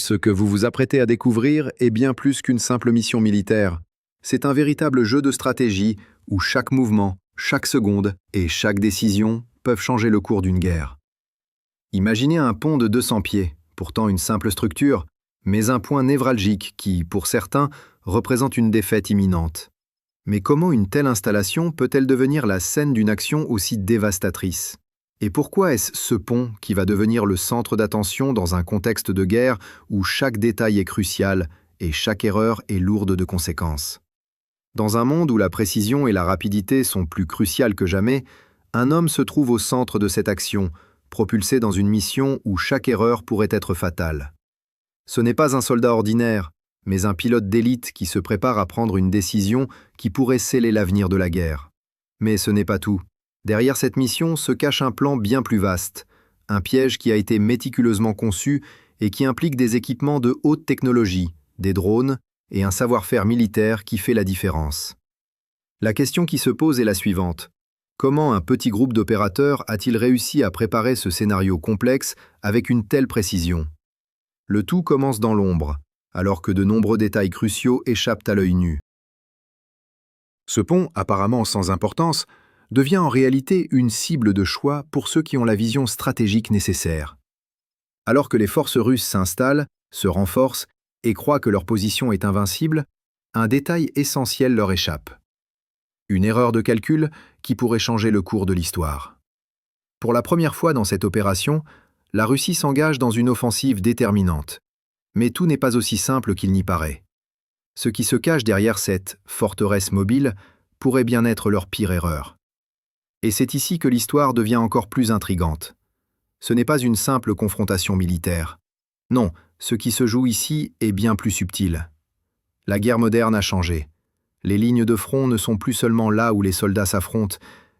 Ce que vous vous apprêtez à découvrir est bien plus qu'une simple mission militaire. C'est un véritable jeu de stratégie où chaque mouvement, chaque seconde et chaque décision peuvent changer le cours d'une guerre. Imaginez un pont de 200 pieds, pourtant une simple structure, mais un point névralgique qui, pour certains, représente une défaite imminente. Mais comment une telle installation peut-elle devenir la scène d'une action aussi dévastatrice ? Et pourquoi est-ce ce pont qui va devenir le centre d'attention dans un contexte de guerre où chaque détail est crucial et chaque erreur est lourde de conséquences ? Dans un monde où la précision et la rapidité sont plus cruciales que jamais, un homme se trouve au centre de cette action, propulsé dans une mission où chaque erreur pourrait être fatale. Ce n'est pas un soldat ordinaire, mais un pilote d'élite qui se prépare à prendre une décision qui pourrait sceller l'avenir de la guerre. Mais ce n'est pas tout. Derrière cette mission se cache un plan bien plus vaste, un piège qui a été méticuleusement conçu et qui implique des équipements de haute technologie, des drones et un savoir-faire militaire qui fait la différence. La question qui se pose est la suivante. Comment un petit groupe d'opérateurs a-t-il réussi à préparer ce scénario complexe avec une telle précision ? Le tout commence dans l'ombre, alors que de nombreux détails cruciaux échappent à l'œil nu. Ce pont, apparemment sans importance, devient en réalité une cible de choix pour ceux qui ont la vision stratégique nécessaire. Alors que les forces russes s'installent, se renforcent et croient que leur position est invincible, un détail essentiel leur échappe. Une erreur de calcul qui pourrait changer le cours de l'histoire. Pour la première fois dans cette opération, la Russie s'engage dans une offensive déterminante. Mais tout n'est pas aussi simple qu'il n'y paraît. Ce qui se cache derrière cette forteresse mobile pourrait bien être leur pire erreur. Et c'est ici que l'histoire devient encore plus intrigante. Ce n'est pas une simple confrontation militaire. Non, ce qui se joue ici est bien plus subtil. La guerre moderne a changé. Les lignes de front ne sont plus seulement là où les soldats s'affrontent,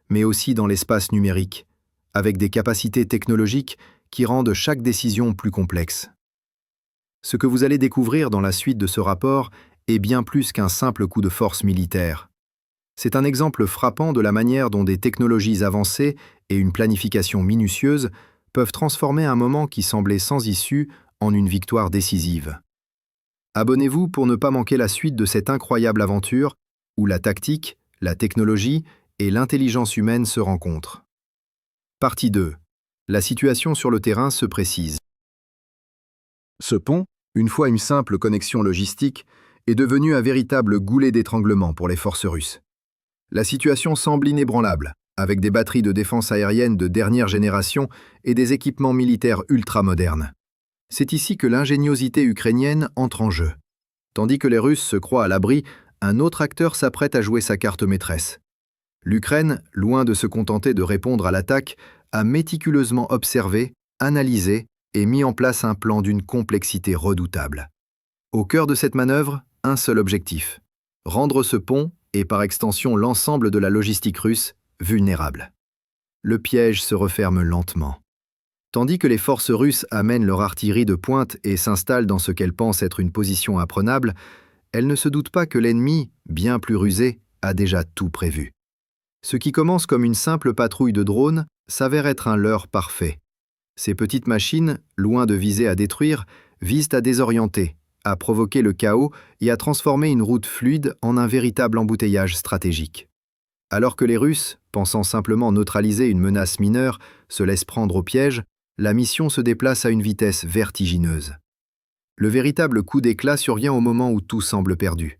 mais aussi dans l'espace numérique, avec des capacités technologiques qui rendent chaque décision plus complexe. Ce que vous allez découvrir dans la suite de ce rapport est bien plus qu'un simple coup de force militaire. C'est un exemple frappant de la manière dont des technologies avancées et une planification minutieuse peuvent transformer un moment qui semblait sans issue en une victoire décisive. Abonnez-vous pour ne pas manquer la suite de cette incroyable aventure où la tactique, la technologie et l'intelligence humaine se rencontrent. Partie 2. La situation sur le terrain se précise. Ce pont, une fois une simple connexion logistique, est devenu un véritable goulet d'étranglement pour les forces russes. La situation semble inébranlable, avec des batteries de défense aérienne de dernière génération et des équipements militaires ultramodernes. C'est ici que l'ingéniosité ukrainienne entre en jeu. Tandis que les Russes se croient à l'abri, un autre acteur s'apprête à jouer sa carte maîtresse. L'Ukraine, loin de se contenter de répondre à l'attaque, a méticuleusement observé, analysé et mis en place un plan d'une complexité redoutable. Au cœur de cette manœuvre, un seul objectif : rendre ce pont, et par extension l'ensemble de la logistique russe, vulnérable. Le piège se referme lentement. Tandis que les forces russes amènent leur artillerie de pointe et s'installent dans ce qu'elles pensent être une position imprenable, elles ne se doutent pas que l'ennemi, bien plus rusé, a déjà tout prévu. Ce qui commence comme une simple patrouille de drones s'avère être un leurre parfait. Ces petites machines, loin de viser à détruire, visent à désorienter, à provoquer le chaos et à transformer une route fluide en un véritable embouteillage stratégique. Alors que les Russes, pensant simplement neutraliser une menace mineure, se laissent prendre au piège, la mission se déplace à une vitesse vertigineuse. Le véritable coup d'éclat survient au moment où tout semble perdu.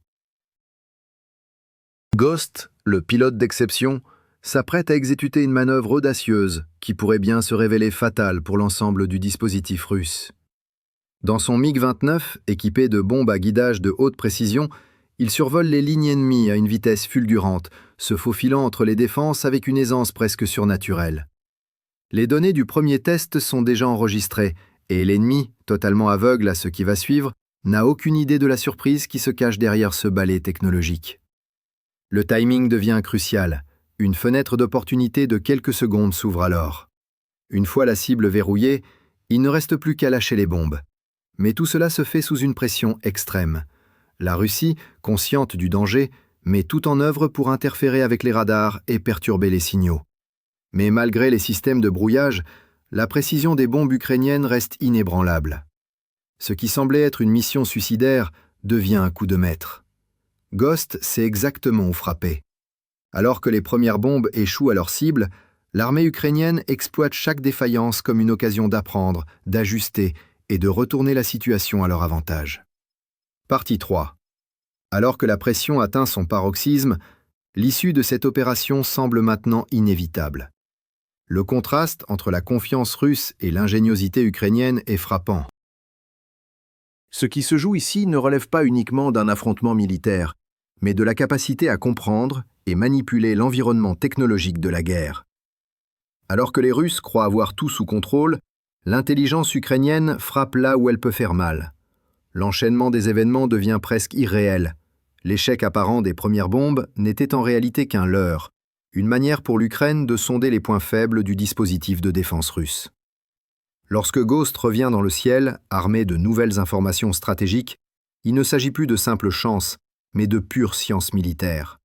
Ghost, le pilote d'exception, s'apprête à exécuter une manœuvre audacieuse qui pourrait bien se révéler fatale pour l'ensemble du dispositif russe. Dans son MiG-29, équipé de bombes à guidage de haute précision, il survole les lignes ennemies à une vitesse fulgurante, se faufilant entre les défenses avec une aisance presque surnaturelle. Les données du premier test sont déjà enregistrées, et l'ennemi, totalement aveugle à ce qui va suivre, n'a aucune idée de la surprise qui se cache derrière ce balai technologique. Le timing devient crucial. Une fenêtre d'opportunité de quelques secondes s'ouvre alors. Une fois la cible verrouillée, il ne reste plus qu'à lâcher les bombes. Mais tout cela se fait sous une pression extrême. La Russie, consciente du danger, met tout en œuvre pour interférer avec les radars et perturber les signaux. Mais malgré les systèmes de brouillage, la précision des bombes ukrainiennes reste inébranlable. Ce qui semblait être une mission suicidaire devient un coup de maître. Ghost sait exactement où frapper. Alors que les premières bombes échouent à leur cible, l'armée ukrainienne exploite chaque défaillance comme une occasion d'apprendre, d'ajuster et de retourner la situation à leur avantage. Partie 3. Alors que la pression atteint son paroxysme, l'issue de cette opération semble maintenant inévitable. Le contraste entre la confiance russe et l'ingéniosité ukrainienne est frappant. Ce qui se joue ici ne relève pas uniquement d'un affrontement militaire, mais de la capacité à comprendre et manipuler l'environnement technologique de la guerre. Alors que les Russes croient avoir tout sous contrôle, l'intelligence ukrainienne frappe là où elle peut faire mal. L'enchaînement des événements devient presque irréel. L'échec apparent des premières bombes n'était en réalité qu'un leurre, une manière pour l'Ukraine de sonder les points faibles du dispositif de défense russe. Lorsque Ghost revient dans le ciel, armé de nouvelles informations stratégiques, il ne s'agit plus de simple chance, mais de pure science militaire.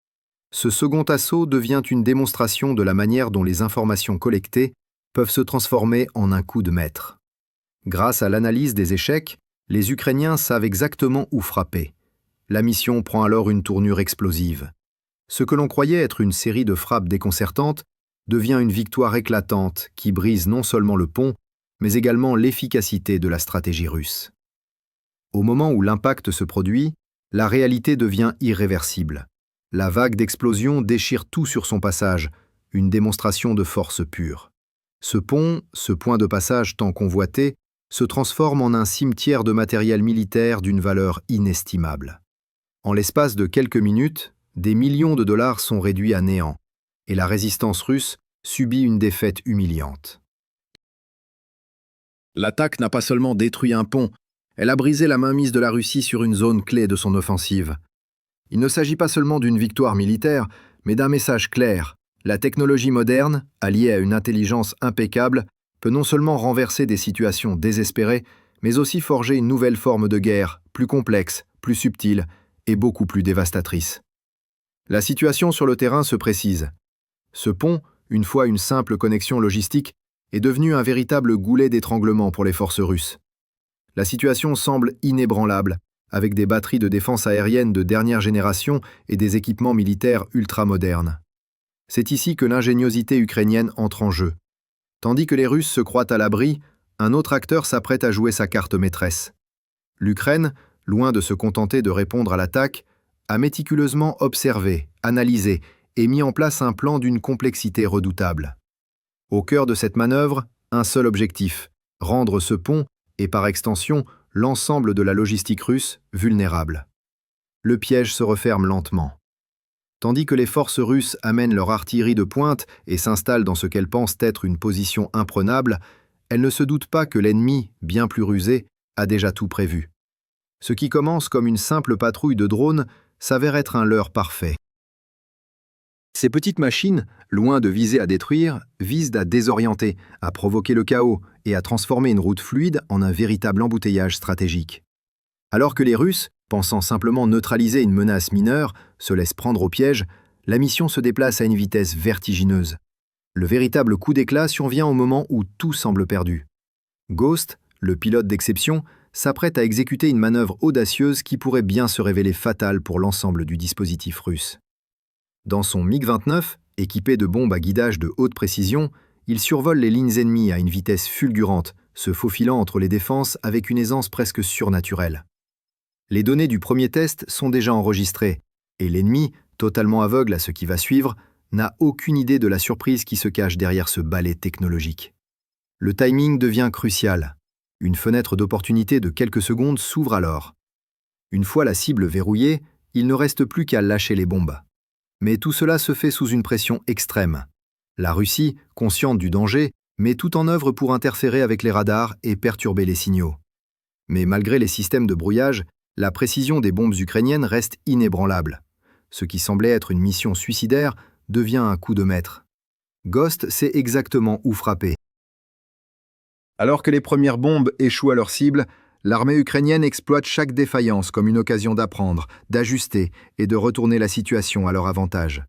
Ce second assaut devient une démonstration de la manière dont les informations collectées peuvent se transformer en un coup de maître. Grâce à l'analyse des échecs, les Ukrainiens savent exactement où frapper. La mission prend alors une tournure explosive. Ce que l'on croyait être une série de frappes déconcertantes devient une victoire éclatante qui brise non seulement le pont, mais également l'efficacité de la stratégie russe. Au moment où l'impact se produit, la réalité devient irréversible. La vague d'explosion déchire tout sur son passage, une démonstration de force pure. Ce pont, ce point de passage tant convoité, se transforme en un cimetière de matériel militaire d'une valeur inestimable. En l'espace de quelques minutes, des millions de dollars sont réduits à néant, et la résistance russe subit une défaite humiliante. L'attaque n'a pas seulement détruit un pont, elle a brisé la mainmise de la Russie sur une zone clé de son offensive. Il ne s'agit pas seulement d'une victoire militaire, mais d'un message clair. La technologie moderne, alliée à une intelligence impeccable, peut non seulement renverser des situations désespérées, mais aussi forger une nouvelle forme de guerre, plus complexe, plus subtile et beaucoup plus dévastatrice. La situation sur le terrain se précise. Ce pont, une fois une simple connexion logistique, est devenu un véritable goulet d'étranglement pour les forces russes. La situation semble inébranlable, avec des batteries de défense aérienne de dernière génération et des équipements militaires ultramodernes. C'est ici que l'ingéniosité ukrainienne entre en jeu. Tandis que les Russes se croient à l'abri, un autre acteur s'apprête à jouer sa carte maîtresse. L'Ukraine, loin de se contenter de répondre à l'attaque, a méticuleusement observé, analysé et mis en place un plan d'une complexité redoutable. Au cœur de cette manœuvre, un seul objectif, rendre ce pont, et par extension, l'ensemble de la logistique russe, vulnérable. Le piège se referme lentement. Tandis que les forces russes amènent leur artillerie de pointe et s'installent dans ce qu'elles pensent être une position imprenable, elles ne se doutent pas que l'ennemi, bien plus rusé, a déjà tout prévu. Ce qui commence comme une simple patrouille de drones s'avère être un leurre parfait. Ces petites machines, loin de viser à détruire, visent à désorienter, à provoquer le chaos et à transformer une route fluide en un véritable embouteillage stratégique. Alors que les Russes, pensant simplement neutraliser une menace mineure, se laissent prendre au piège, la mission se déplace à une vitesse vertigineuse. Le véritable coup d'éclat survient au moment où tout semble perdu. Ghost, le pilote d'exception, s'apprête à exécuter une manœuvre audacieuse qui pourrait bien se révéler fatale pour l'ensemble du dispositif russe. Dans son MiG-29, équipé de bombes à guidage de haute précision, il survole les lignes ennemies à une vitesse fulgurante, se faufilant entre les défenses avec une aisance presque surnaturelle. Les données du premier test sont déjà enregistrées, et l'ennemi, totalement aveugle à ce qui va suivre, n'a aucune idée de la surprise qui se cache derrière ce balai technologique. Le timing devient crucial. Une fenêtre d'opportunité de quelques secondes s'ouvre alors. Une fois la cible verrouillée, il ne reste plus qu'à lâcher les bombes. Mais tout cela se fait sous une pression extrême. La Russie, consciente du danger, met tout en œuvre pour interférer avec les radars et perturber les signaux. Mais malgré les systèmes de brouillage, la précision des bombes ukrainiennes reste inébranlable. Ce qui semblait être une mission suicidaire devient un coup de maître. Ghost sait exactement où frapper. Alors que les premières bombes échouent à leur cible, l'armée ukrainienne exploite chaque défaillance comme une occasion d'apprendre, d'ajuster et de retourner la situation à leur avantage.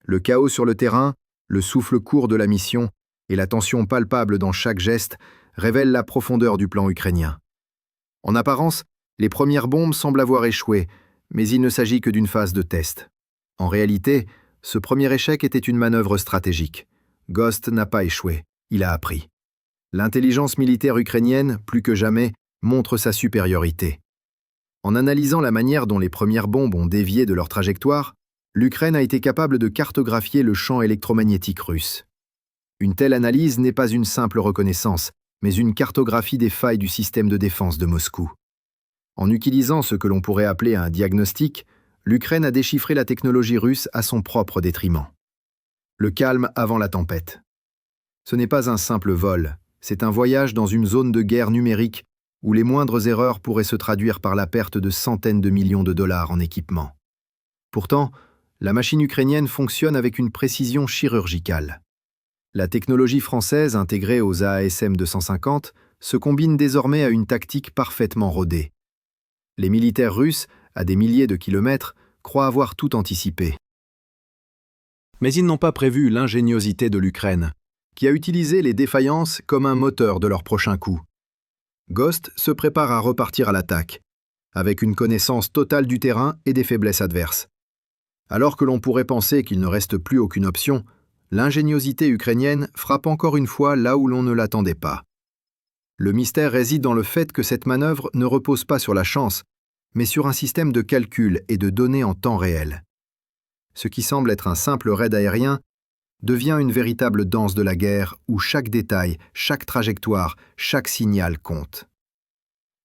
Le chaos sur le terrain, le souffle court de la mission et la tension palpable dans chaque geste révèlent la profondeur du plan ukrainien. En apparence, les premières bombes semblent avoir échoué, mais il ne s'agit que d'une phase de test. En réalité, ce premier échec était une manœuvre stratégique. Ghost n'a pas échoué, il a appris. L'intelligence militaire ukrainienne, plus que jamais, montre sa supériorité. En analysant la manière dont les premières bombes ont dévié de leur trajectoire, l'Ukraine a été capable de cartographier le champ électromagnétique russe. Une telle analyse n'est pas une simple reconnaissance, mais une cartographie des failles du système de défense de Moscou. En utilisant ce que l'on pourrait appeler un diagnostic, l'Ukraine a déchiffré la technologie russe à son propre détriment. Le calme avant la tempête. Ce n'est pas un simple vol, c'est un voyage dans une zone de guerre numérique où les moindres erreurs pourraient se traduire par la perte de centaines de millions de dollars en équipement. Pourtant, la machine ukrainienne fonctionne avec une précision chirurgicale. La technologie française intégrée aux AASM 250 se combine désormais à une tactique parfaitement rodée. Les militaires russes, à des milliers de kilomètres, croient avoir tout anticipé. Mais ils n'ont pas prévu l'ingéniosité de l'Ukraine, qui a utilisé les défaillances comme un moteur de leur prochain coup. Ghost se prépare à repartir à l'attaque, avec une connaissance totale du terrain et des faiblesses adverses. Alors que l'on pourrait penser qu'il ne reste plus aucune option, l'ingéniosité ukrainienne frappe encore une fois là où l'on ne l'attendait pas. Le mystère réside dans le fait que cette manœuvre ne repose pas sur la chance, mais sur un système de calcul et de données en temps réel. Ce qui semble être un simple raid aérien devient une véritable danse de la guerre où chaque détail, chaque trajectoire, chaque signal compte.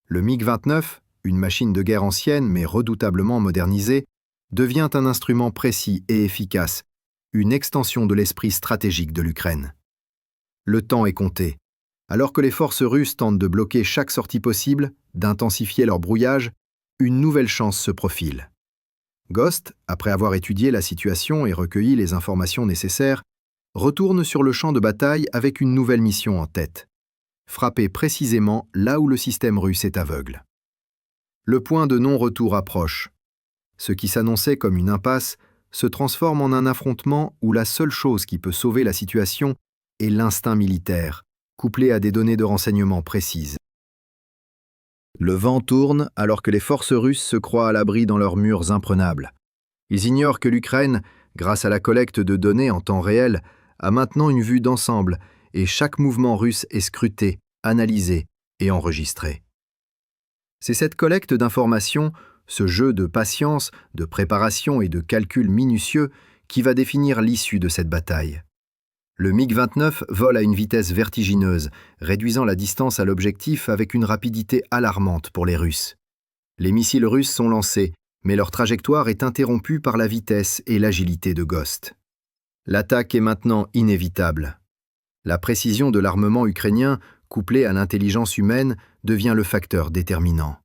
Le MiG-29, une machine de guerre ancienne mais redoutablement modernisée, devient un instrument précis et efficace, une extension de l'esprit stratégique de l'Ukraine. Le temps est compté. Alors que les forces russes tentent de bloquer chaque sortie possible, d'intensifier leur brouillage, une nouvelle chance se profile. Ghost, après avoir étudié la situation et recueilli les informations nécessaires, retourne sur le champ de bataille avec une nouvelle mission en tête. Frapper précisément là où le système russe est aveugle. Le point de non-retour approche. Ce qui s'annonçait comme une impasse se transforme en un affrontement où la seule chose qui peut sauver la situation est l'instinct militaire, couplé à des données de renseignement précises. Le vent tourne alors que les forces russes se croient à l'abri dans leurs murs imprenables. Ils ignorent que l'Ukraine, grâce à la collecte de données en temps réel, a maintenant une vue d'ensemble et chaque mouvement russe est scruté, analysé et enregistré. C'est cette collecte d'informations, ce jeu de patience, de préparation et de calcul minutieux qui va définir l'issue de cette bataille. Le MiG-29 vole à une vitesse vertigineuse, réduisant la distance à l'objectif avec une rapidité alarmante pour les Russes. Les missiles russes sont lancés, mais leur trajectoire est interrompue par la vitesse et l'agilité de Ghost. L'attaque est maintenant inévitable. La précision de l'armement ukrainien, couplée à l'intelligence humaine, devient le facteur déterminant.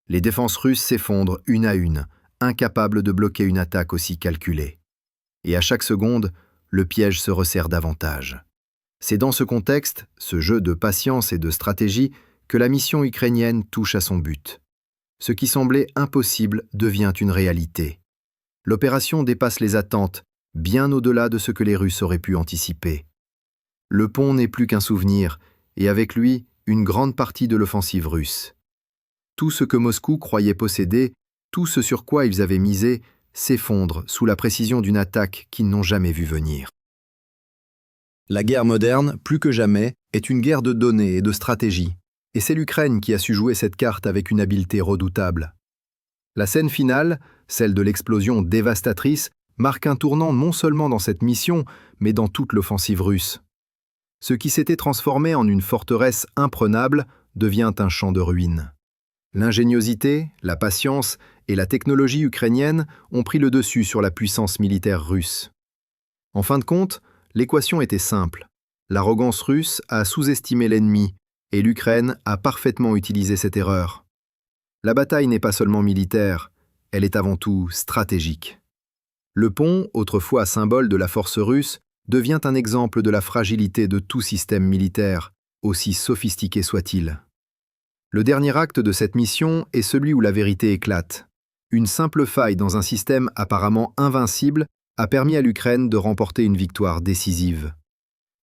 Les défenses russes s'effondrent une à une, incapables de bloquer une attaque aussi calculée. Et à chaque seconde, le piège se resserre davantage. C'est dans ce contexte, ce jeu de patience et de stratégie, que la mission ukrainienne touche à son but. Ce qui semblait impossible devient une réalité. L'opération dépasse les attentes, bien au-delà de ce que les Russes auraient pu anticiper. Le pont n'est plus qu'un souvenir, et avec lui, une grande partie de l'offensive russe. Tout ce que Moscou croyait posséder, tout ce sur quoi ils avaient misé, s'effondre sous la précision d'une attaque qu'ils n'ont jamais vue venir. La guerre moderne, plus que jamais, est une guerre de données et de stratégie, et c'est l'Ukraine qui a su jouer cette carte avec une habileté redoutable. La scène finale, celle de l'explosion dévastatrice, marque un tournant non seulement dans cette mission, mais dans toute l'offensive russe. Ce qui s'était transformé en une forteresse imprenable devient un champ de ruines. L'ingéniosité, la patience et la technologie ukrainienne ont pris le dessus sur la puissance militaire russe. En fin de compte, l'équation était simple. L'arrogance russe a sous-estimé l'ennemi et l'Ukraine a parfaitement utilisé cette erreur. La bataille n'est pas seulement militaire, elle est avant tout stratégique. Le pont, autrefois symbole de la force russe, devient un exemple de la fragilité de tout système militaire, aussi sophistiqué soit-il. Le dernier acte de cette mission est celui où la vérité éclate. Une simple faille dans un système apparemment invincible a permis à l'Ukraine de remporter une victoire décisive.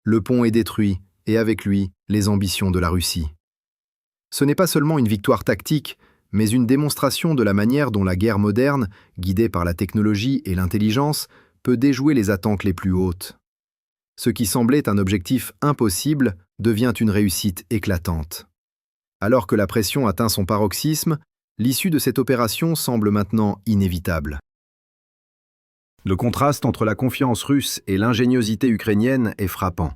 Le pont est détruit, et avec lui, les ambitions de la Russie. Ce n'est pas seulement une victoire tactique, mais une démonstration de la manière dont la guerre moderne, guidée par la technologie et l'intelligence, peut déjouer les attentes les plus hautes. Ce qui semblait un objectif impossible devient une réussite éclatante. Alors que la pression atteint son paroxysme, l'issue de cette opération semble maintenant inévitable. Le contraste entre la confiance russe et l'ingéniosité ukrainienne est frappant.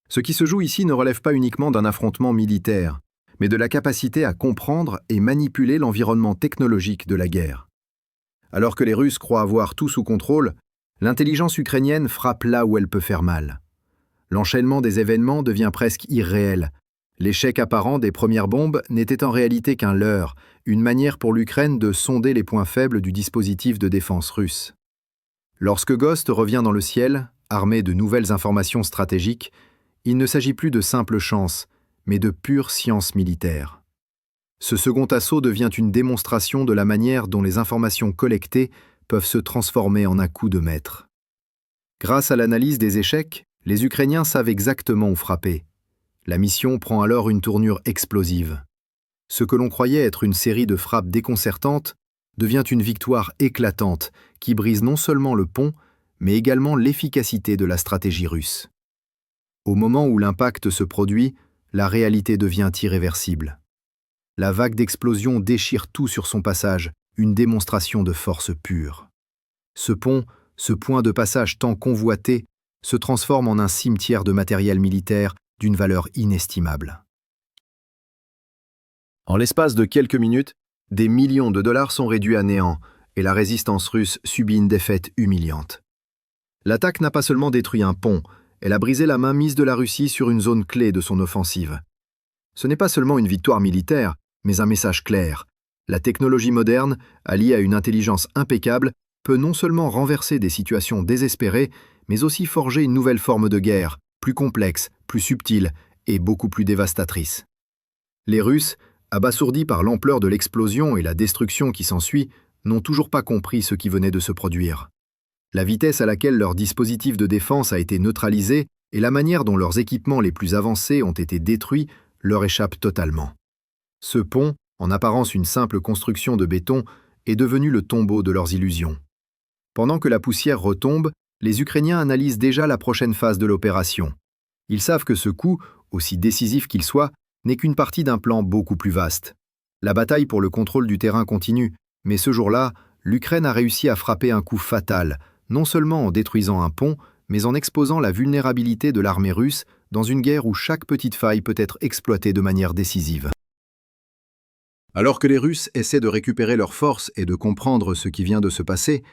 Ce qui se joue ici ne relève pas uniquement d'un affrontement militaire, mais de la capacité à comprendre et manipuler l'environnement technologique de la guerre. Alors que les Russes croient avoir tout sous contrôle, l'intelligence ukrainienne frappe là où elle peut faire mal. L'enchaînement des événements devient presque irréel. L'échec apparent des premières bombes n'était en réalité qu'un leurre, une manière pour l'Ukraine de sonder les points faibles du dispositif de défense russe. Lorsque Ghost revient dans le ciel, armé de nouvelles informations stratégiques, il ne s'agit plus de simple chance, mais de pure science militaire. Ce second assaut devient une démonstration de la manière dont les informations collectées peuvent se transformer en un coup de maître. Grâce à l'analyse des échecs, les Ukrainiens savent exactement où frapper. La mission prend alors une tournure explosive. Ce que l'on croyait être une série de frappes déconcertantes devient une victoire éclatante qui brise non seulement le pont, mais également l'efficacité de la stratégie russe. Au moment où l'impact se produit, la réalité devient irréversible. La vague d'explosion déchire tout sur son passage, une démonstration de force pure. Ce pont, ce point de passage tant convoité, se transforme en un cimetière de matériel militaire d'une valeur inestimable. En l'espace de quelques minutes, des millions de dollars sont réduits à néant et la résistance russe subit une défaite humiliante. L'attaque n'a pas seulement détruit un pont, elle a brisé la mainmise de la Russie sur une zone clé de son offensive. Ce n'est pas seulement une victoire militaire, mais un message clair. La technologie moderne, alliée à une intelligence impeccable, peut non seulement renverser des situations désespérées, mais aussi forger une nouvelle forme de guerre, plus complexe, plus subtile et beaucoup plus dévastatrice. Les Russes, abasourdis par l'ampleur de l'explosion et la destruction qui s'ensuit, n'ont toujours pas compris ce qui venait de se produire. La vitesse à laquelle leur dispositif de défense a été neutralisé et la manière dont leurs équipements les plus avancés ont été détruits leur échappent totalement. Ce pont, en apparence une simple construction de béton, est devenu le tombeau de leurs illusions. Pendant que la poussière retombe, les Ukrainiens analysent déjà la prochaine phase de l'opération. Ils savent que ce coup, aussi décisif qu'il soit, n'est qu'une partie d'un plan beaucoup plus vaste. La bataille pour le contrôle du terrain continue, mais ce jour-là, l'Ukraine a réussi à frapper un coup fatal, non seulement en détruisant un pont, mais en exposant la vulnérabilité de l'armée russe dans une guerre où chaque petite faille peut être exploitée de manière décisive. Alors que les Russes essaient de récupérer leurs forces et de comprendre ce qui vient de se passer,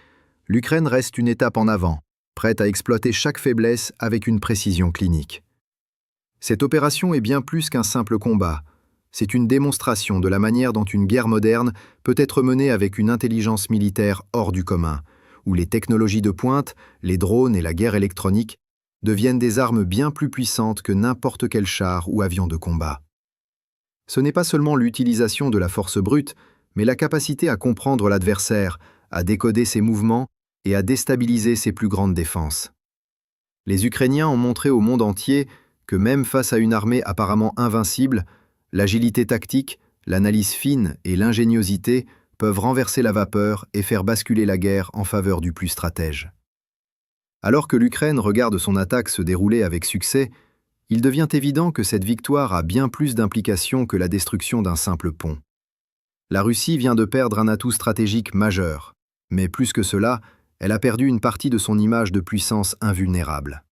l'Ukraine reste une étape en avant, prête à exploiter chaque faiblesse avec une précision clinique. Cette opération est bien plus qu'un simple combat. C'est une démonstration de la manière dont une guerre moderne peut être menée avec une intelligence militaire hors du commun, où les technologies de pointe, les drones et la guerre électronique deviennent des armes bien plus puissantes que n'importe quel char ou avion de combat. Ce n'est pas seulement l'utilisation de la force brute, mais la capacité à comprendre l'adversaire, à décoder ses mouvements et à déstabiliser ses plus grandes défenses. Les Ukrainiens ont montré au monde entier que même face à une armée apparemment invincible, l'agilité tactique, l'analyse fine et l'ingéniosité peuvent renverser la vapeur et faire basculer la guerre en faveur du plus stratège. Alors que l'Ukraine regarde son attaque se dérouler avec succès, il devient évident que cette victoire a bien plus d'implications que la destruction d'un simple pont. La Russie vient de perdre un atout stratégique majeur, mais plus que cela, elle a perdu une partie de son image de puissance invulnérable.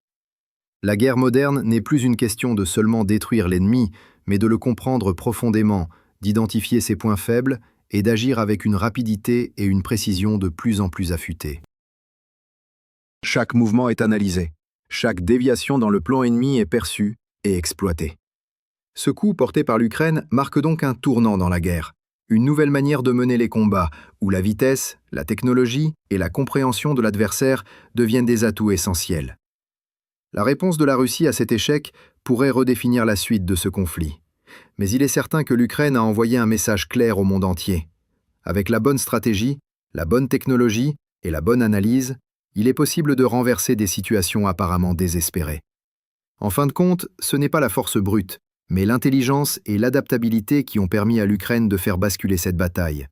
La guerre moderne n'est plus une question de seulement détruire l'ennemi, mais de le comprendre profondément, d'identifier ses points faibles et d'agir avec une rapidité et une précision de plus en plus affûtées. Chaque mouvement est analysé, chaque déviation dans le plan ennemi est perçue et exploitée. Ce coup porté par l'Ukraine marque donc un tournant dans la guerre, une nouvelle manière de mener les combats, où la vitesse, la technologie et la compréhension de l'adversaire deviennent des atouts essentiels. La réponse de la Russie à cet échec pourrait redéfinir la suite de ce conflit. Mais il est certain que l'Ukraine a envoyé un message clair au monde entier. Avec la bonne stratégie, la bonne technologie et la bonne analyse, il est possible de renverser des situations apparemment désespérées. En fin de compte, ce n'est pas la force brute, mais l'intelligence et l'adaptabilité qui ont permis à l'Ukraine de faire basculer cette bataille.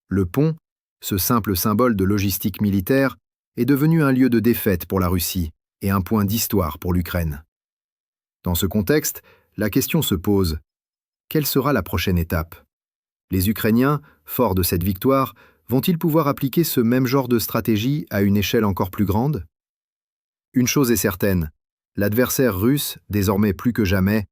Le pont, ce simple symbole de logistique militaire, est devenu un lieu de défaite pour la Russie et un point d'histoire pour l'Ukraine. Dans ce contexte, la question se pose: quelle sera la prochaine étape? Les Ukrainiens, forts de cette victoire, vont-ils pouvoir appliquer ce même genre de stratégie à une échelle encore plus grande? Une chose est certaine, l'adversaire russe, désormais plus que jamais,